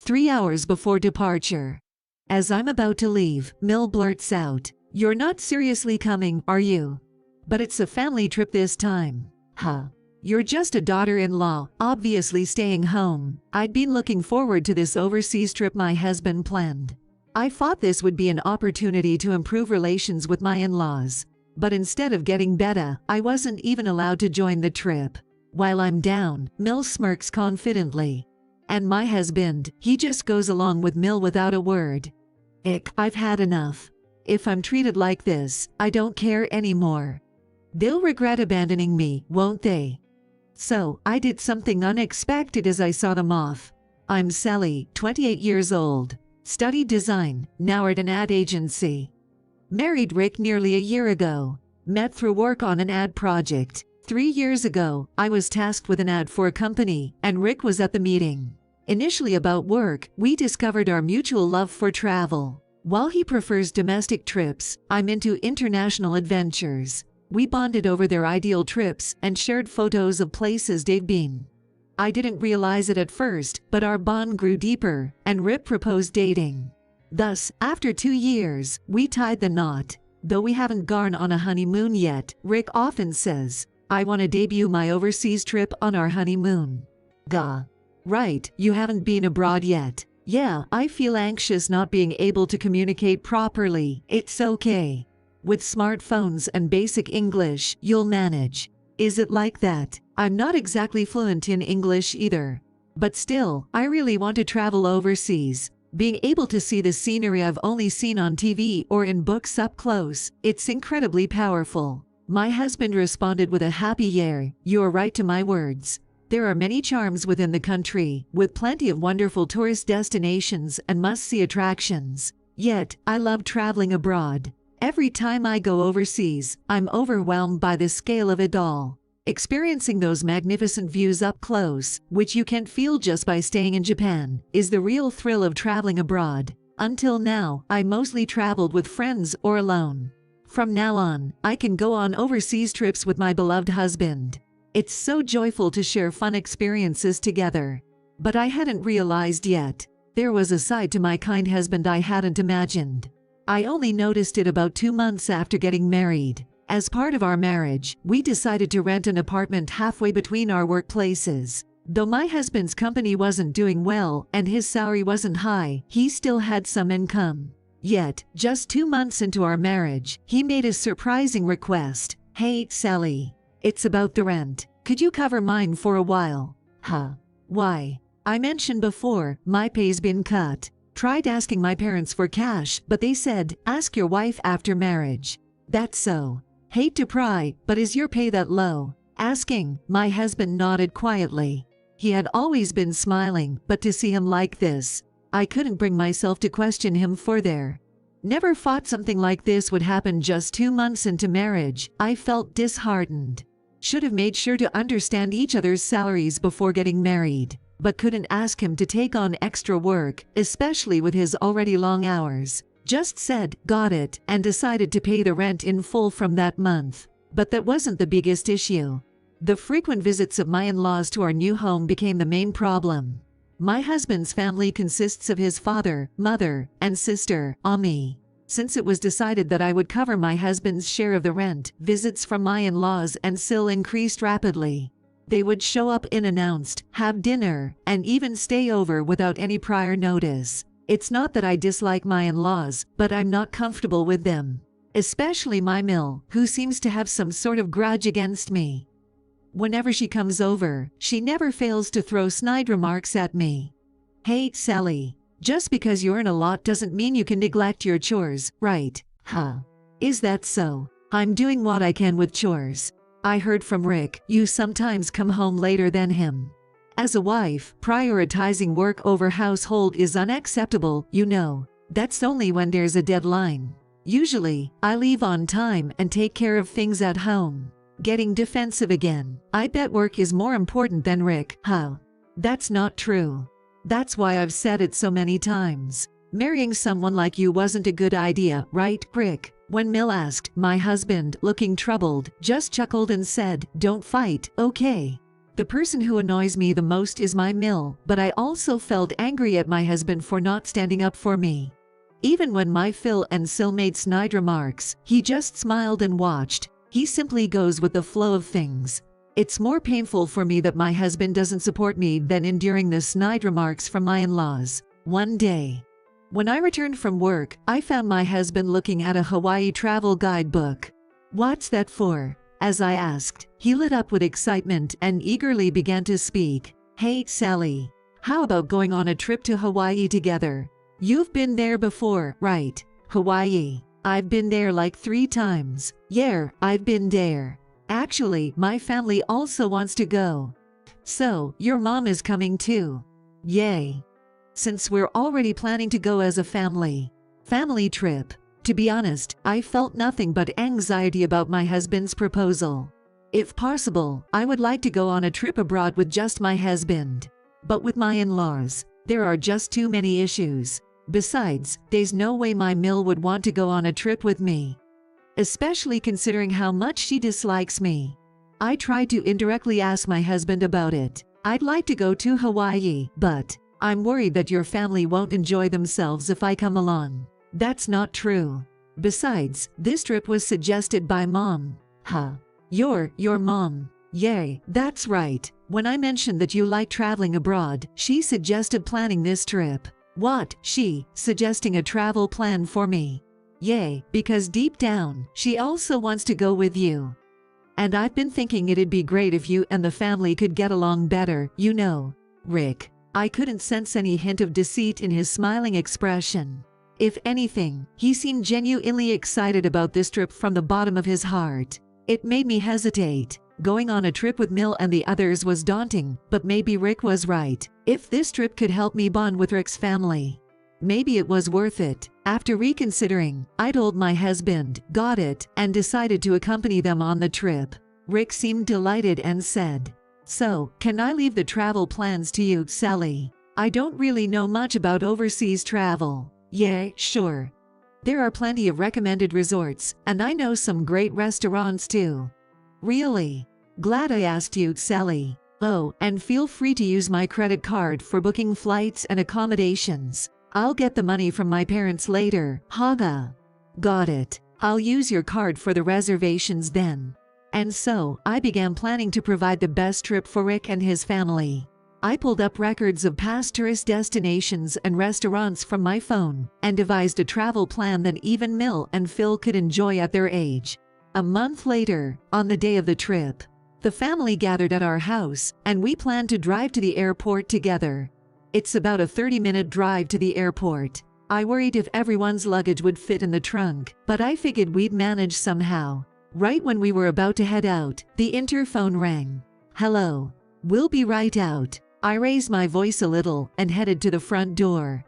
3 hours before departure. As I'm about to leave, Mill blurts out, "You're not seriously coming, are you? But it's a family trip this time." Huh. You're just a daughter-in-law, obviously staying home. I'd been looking forward to this overseas trip my husband planned. I thought this would be an opportunity to improve relations with my in-laws. But instead of getting better, I wasn't even allowed to join the trip. While I'm down, Mill smirks confidently. And my husband, he just goes along with Mill without a word. I've had enough. If I'm treated like this, I don't care anymore. They'll regret abandoning me, won't they? So, I did something unexpected as I saw them off. I'm Sally, 28 years old. Studied design, now at an ad agency. Married Rick nearly a year ago. Met through work on an ad project. 3 years ago, I was tasked with an ad for a company, and Rick was at the meeting. Initially about work, we discovered our mutual love for travel. While he prefers domestic trips, I'm into international adventures. We bonded over their ideal trips and shared photos of places they've been. I didn't realize it at first, but our bond grew deeper, and Rick proposed dating. Thus, after 2 years, we tied the knot. Though we haven't gone on a honeymoon yet, Rick often says, "I want to debut my overseas trip on our honeymoon." Gah. Right, you haven't been abroad yet. Yeah, I feel anxious not being able to communicate properly. It's okay. With smartphones and basic English, you'll manage. Is it like that? I'm not exactly fluent in English either. But still, I really want to travel overseas. Being able to see the scenery I've only seen on TV or in books up close, it's incredibly powerful. My husband responded with a happy "Yeah, you're right to my words." There are many charms within the country, with plenty of wonderful tourist destinations and must-see attractions. Yet, I love traveling abroad. Every time I go overseas, I'm overwhelmed by the scale of it all. Experiencing those magnificent views up close, which you can't feel just by staying in Japan, is the real thrill of traveling abroad. Until now, I mostly traveled with friends or alone. From now on, I can go on overseas trips with my beloved husband. It's so joyful to share fun experiences together. But I hadn't realized yet. There was a side to my kind husband I hadn't imagined. I only noticed it about 2 months after getting married. As part of our marriage, we decided to rent an apartment halfway between our workplaces. Though my husband's company wasn't doing well and his salary wasn't high, he still had some income. Yet, just 2 months into our marriage, he made a surprising request. "Hey, Sally. It's about the rent. Could you cover mine for a while?" Huh. Why? I mentioned before, my pay's been cut. Tried asking my parents for cash, but they said, "Ask your wife after marriage." That's so. Hate to pry, but is your pay that low? Asking, my husband nodded quietly. He had always been smiling, but to see him like this, I couldn't bring myself to question him further. Never thought something like this would happen just 2 months into marriage. I felt disheartened. Should have made sure to understand each other's salaries before getting married, but couldn't ask him to take on extra work, especially with his already long hours. Just said, "Got it," and decided to pay the rent in full from that month. But that wasn't the biggest issue. The frequent visits of my in-laws to our new home became the main problem. My husband's family consists of his father, mother, and sister, Ami. Since it was decided that I would cover my husband's share of the rent, visits from my in-laws and still increased rapidly. They would show up unannounced, have dinner, and even stay over without any prior notice. It's not that I dislike my in-laws, but I'm not comfortable with them. Especially my Mill, who seems to have some sort of grudge against me. Whenever she comes over, she never fails to throw snide remarks at me. "Hey, Sally. Just because you earn a lot doesn't mean you can neglect your chores, right? Huh. Is that so? I'm doing what I can with chores. I heard from Rick, you sometimes come home later than him. As a wife, prioritizing work over household is unacceptable, you know. That's only when there's a deadline. Usually, I leave on time and take care of things at home." Getting defensive again. "I bet work is more important than Rick, huh? That's not true. That's why I've said it so many times. Marrying someone like you wasn't a good idea, right, Rick?" When Mill asked, my husband, looking troubled, just chuckled and said, "Don't fight, okay? The person who annoys me the most is my Mil, but I also felt angry at my husband for not standing up for me. Even when my Phil and Sil made snide remarks, he just smiled and watched. He simply goes with the flow of things. It's more painful for me that my husband doesn't support me than enduring the snide remarks from my in-laws. One day, when I returned from work, I found my husband looking at a Hawaii travel guidebook. "What's that for?" As I asked, he lit up with excitement and eagerly began to speak. "Hey, Sally. How about going on a trip to Hawaii together? You've been there before, right? Hawaii. I've been there like 3 times. Yeah, I've been there. Actually, my family also wants to go. So, your mom is coming too. Yay. Since we're already planning to go as a family trip." To be honest, I felt nothing but anxiety about my husband's proposal. If possible, I would like to go on a trip abroad with just my husband. But with my in-laws, there are just too many issues. Besides, there's no way my Mil would want to go on a trip with me, especially considering how much she dislikes me. I tried to indirectly ask my husband about it. "I'd like to go to Hawaii, but I'm worried that your family won't enjoy themselves if I come along." "That's not true. Besides, this trip was suggested by Mom." "Huh? Your mom?" "Yay, that's right. When I mentioned that you like traveling abroad, she suggested planning this trip." "What? She suggesting a travel plan for me?" "Yay, because deep down, she also wants to go with you. And I've been thinking it'd be great if you and the family could get along better, you know." Rick. I couldn't sense any hint of deceit in his smiling expression. If anything, he seemed genuinely excited about this trip from the bottom of his heart. It made me hesitate. Going on a trip with Mil and the others was daunting, but maybe Rick was right. If this trip could help me bond with Rick's family, maybe it was worth it. After reconsidering, I told my husband, "Got it," and decided to accompany them on the trip. Rick seemed delighted and said, "So, can I leave the travel plans to you, Sally? I don't really know much about overseas travel." "Yeah, sure. There are plenty of recommended resorts, and I know some great restaurants too." "Really? Glad I asked you, Sally. Oh, and feel free to use my credit card for booking flights and accommodations. I'll get the money from my parents later." "Haga." "Got it. I'll use your card for the reservations then." And so, I began planning to provide the best trip for Rick and his family. I pulled up records of past tourist destinations and restaurants from my phone, and devised a travel plan that even Mil and Phil could enjoy at their age. A month later, on the day of the trip, the family gathered at our house, and we planned to drive to the airport together. It's about a 30-minute drive to the airport. I worried if everyone's luggage would fit in the trunk, but I figured we'd manage somehow. Right when we were about to head out, the interphone rang. "Hello. We'll be right out." I raised my voice a little and headed to the front door.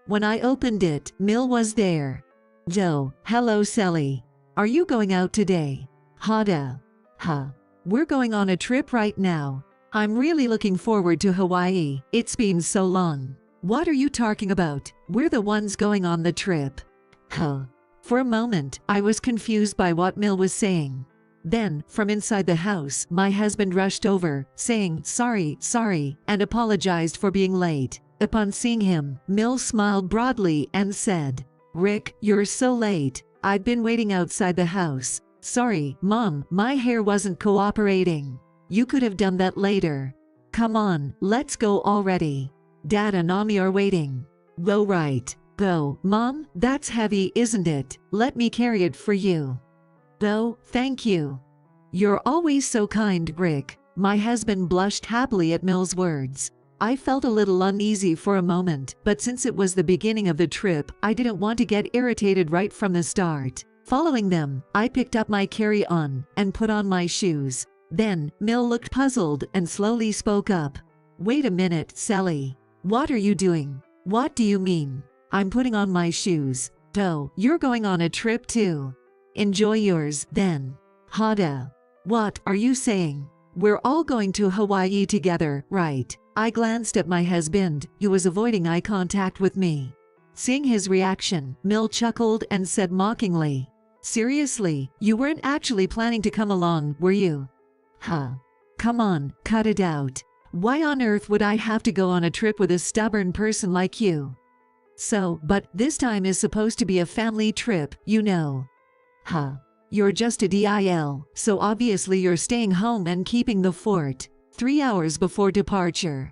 When I opened it, Mil was there. "Joe, hello Sally. Are you going out today?" "Hada." "Huh. We're going on a trip right now. I'm really looking forward to Hawaii. It's been so long." "What are you talking about? We're the ones going on the trip." "Huh." For a moment, I was confused by what Mil was saying. Then, from inside the house, my husband rushed over, saying, sorry, and apologized for being late. Upon seeing him, Mil smiled broadly and said, "Rick, you're so late. I've been waiting outside the house. Sorry, Mom, my hair wasn't cooperating. You could have done that later. Come on, let's go already. Dad and Mommy are waiting." "Go right. Go, Mom, that's heavy, isn't it? Let me carry it for you." "No, thank you." "You're always so kind, Rick." My husband blushed happily at Mil's words. I felt a little uneasy for a moment, but since it was the beginning of the trip, I didn't want to get irritated right from the start. Following them, I picked up my carry-on and put on my shoes. Then, Mil looked puzzled and slowly spoke up. "Wait a minute, Sally. What are you doing?" "What do you mean?" "I'm putting on my shoes." "Oh, you're going on a trip too. Enjoy yours, then." "Hada. What are you saying? We're all going to Hawaii together, right?" I glanced at my husband, who was avoiding eye contact with me. Seeing his reaction, Mil chuckled and said mockingly, "Seriously, you weren't actually planning to come along, were you?" "Huh. come on, cut it out. Why on earth would I have to go on a trip with a stubborn person like you? So, but this time is supposed to be a family trip, you know. Huh. You're just a DIL, so obviously you're staying home and keeping the fort. 3 hours before departure.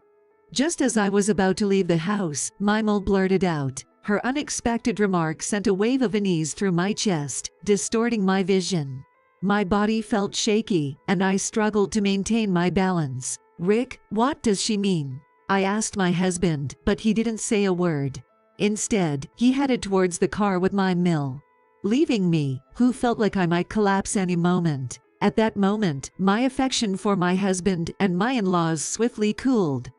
Just as I was about to leave the house, Mimel blurted out. Her unexpected remark sent a wave of unease through my chest, distorting my vision. My body felt shaky, and I struggled to maintain my balance. Rick, what does she mean? I asked my husband, but he didn't say a word. Instead, he headed towards the car with Mimel, leaving me, who felt like I might collapse any moment. At that moment, my affection for my husband and my in-laws swiftly cooled.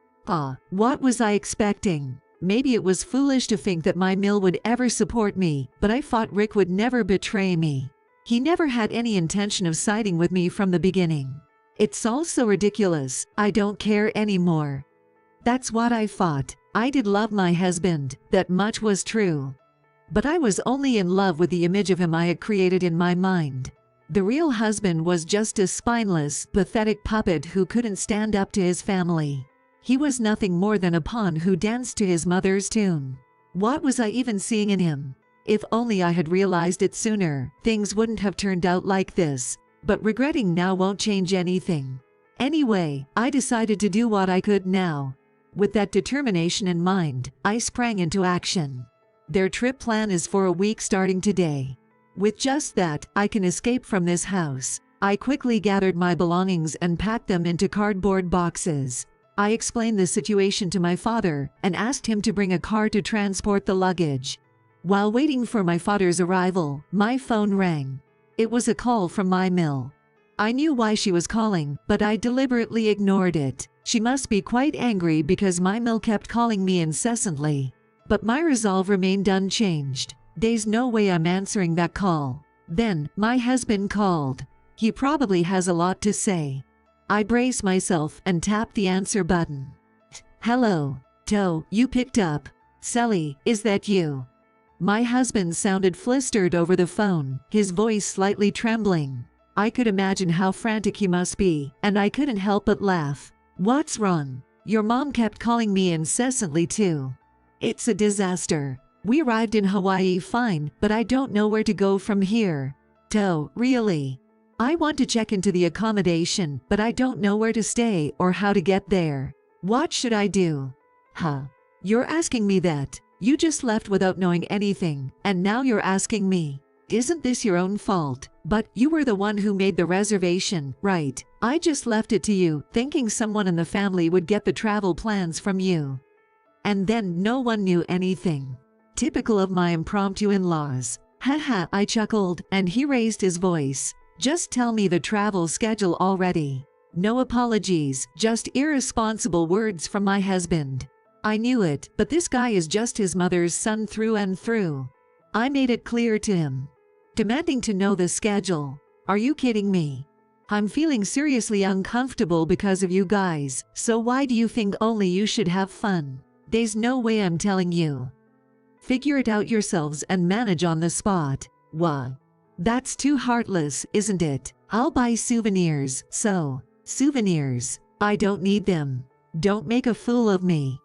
What was I expecting? Maybe it was foolish to think that Mimel would ever support me, but I thought Rick would never betray me. He never had any intention of siding with me from the beginning. It's all so ridiculous, I don't care anymore. That's what I thought. I did love my husband, that much was true. But I was only in love with the image of him I had created in my mind. The real husband was just a spineless, pathetic puppet who couldn't stand up to his family. He was nothing more than a pawn who danced to his mother's tune. What was I even seeing in him? If only I had realized it sooner, things wouldn't have turned out like this. But regretting now won't change anything. Anyway, I decided to do what I could now. With that determination in mind, I sprang into action. Their trip plan is for a week starting today. With just that, I can escape from this house. I quickly gathered my belongings and packed them into cardboard boxes. I explained the situation to my father and asked him to bring a car to transport the luggage. While waiting for my father's arrival, my phone rang. It was a call from Mimel. I knew why she was calling, but I deliberately ignored it. She must be quite angry because Mimel kept calling me incessantly. But my resolve remained unchanged. There's no way I'm answering that call. Then, my husband called. He probably has a lot to say. I braced myself and tapped the answer button. Hello, Toe, you picked up. Sally, is that you? My husband sounded flustered over the phone, his voice slightly trembling. I could imagine how frantic he must be, and I couldn't help but laugh. What's wrong? Your mom kept calling me incessantly too. It's a disaster. We arrived in Hawaii fine, but I don't know where to go from here. Toe, really? I want to check into the accommodation, but I don't know where to stay or how to get there. What should I do? You're asking me that. You just left without knowing anything, and now you're asking me. Isn't this your own fault? But you were the one who made the reservation, right? I just left it to you, thinking someone in the family would get the travel plans from you. And then no one knew anything. Typical of my impromptu in-laws. Haha, I chuckled, and he raised his voice. Just tell me the travel schedule already. No apologies, just irresponsible words from my husband. I knew it, but this guy is just his mother's son through and through. I made it clear to him, demanding to know the schedule. Are you kidding me? I'm feeling seriously uncomfortable because of you guys, so why do you think only you should have fun? There's no way I'm telling you. Figure it out yourselves and manage on the spot. What? That's too heartless, isn't it? I'll buy souvenirs, so. Souvenirs. I don't need them. Don't make a fool of me.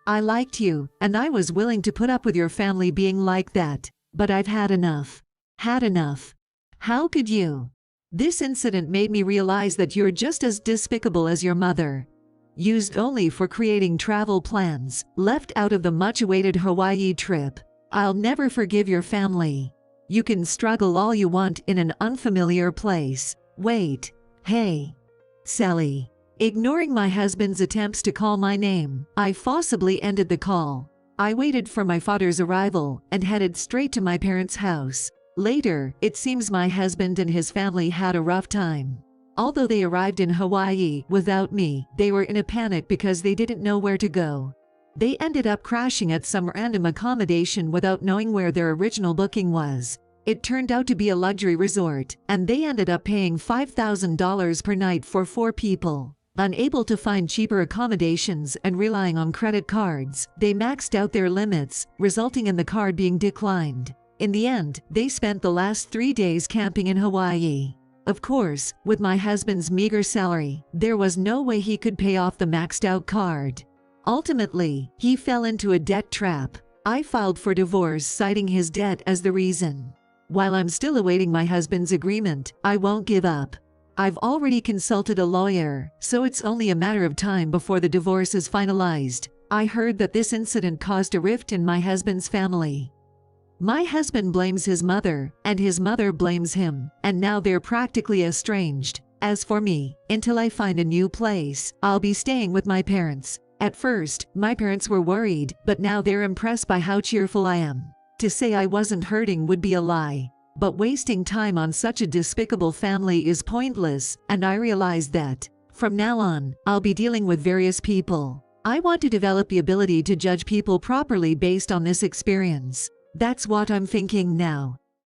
I liked you, and I was willing to put up with your family being like that, but I've had enough. Had enough. How could you? This incident made me realize that you're just as despicable as your mother. Used only for creating travel plans, left out of the much-awaited Hawaii trip. I'll never forgive your family. You can struggle all you want in an unfamiliar place. Wait. Hey. Sally. Ignoring my husband's attempts to call my name, I forcibly ended the call. I waited for my father's arrival and headed straight to my parents' house. Later, it seems my husband and his family had a rough time. Although they arrived in Hawaii without me, they were in a panic because they didn't know where to go. They ended up crashing at some random accommodation without knowing where their original booking was. It turned out to be a luxury resort, and they ended up paying $5,000 per night for 4 people. Unable to find cheaper accommodations and relying on credit cards, they maxed out their limits, resulting in the card being declined. In the end, they spent the last 3 days camping in Hawaii. Of course, with my husband's meager salary, there was no way he could pay off the maxed out card. Ultimately, he fell into a debt trap. I filed for divorce citing his debt as the reason. While I'm still awaiting my husband's agreement, I won't give up. I've already consulted a lawyer, so it's only a matter of time before the divorce is finalized. I heard that this incident caused a rift in my husband's family. My husband blames his mother, and his mother blames him, and now they're practically estranged. As for me, until I find a new place, I'll be staying with my parents. At first, my parents were worried, but now they're impressed by how cheerful I am. To say I wasn't hurting would be a lie. But wasting time on such a despicable family is pointless, and I realized that. From now on, I'll be dealing with various people. I want to develop the ability to judge people properly based on this experience. That's what I'm thinking now.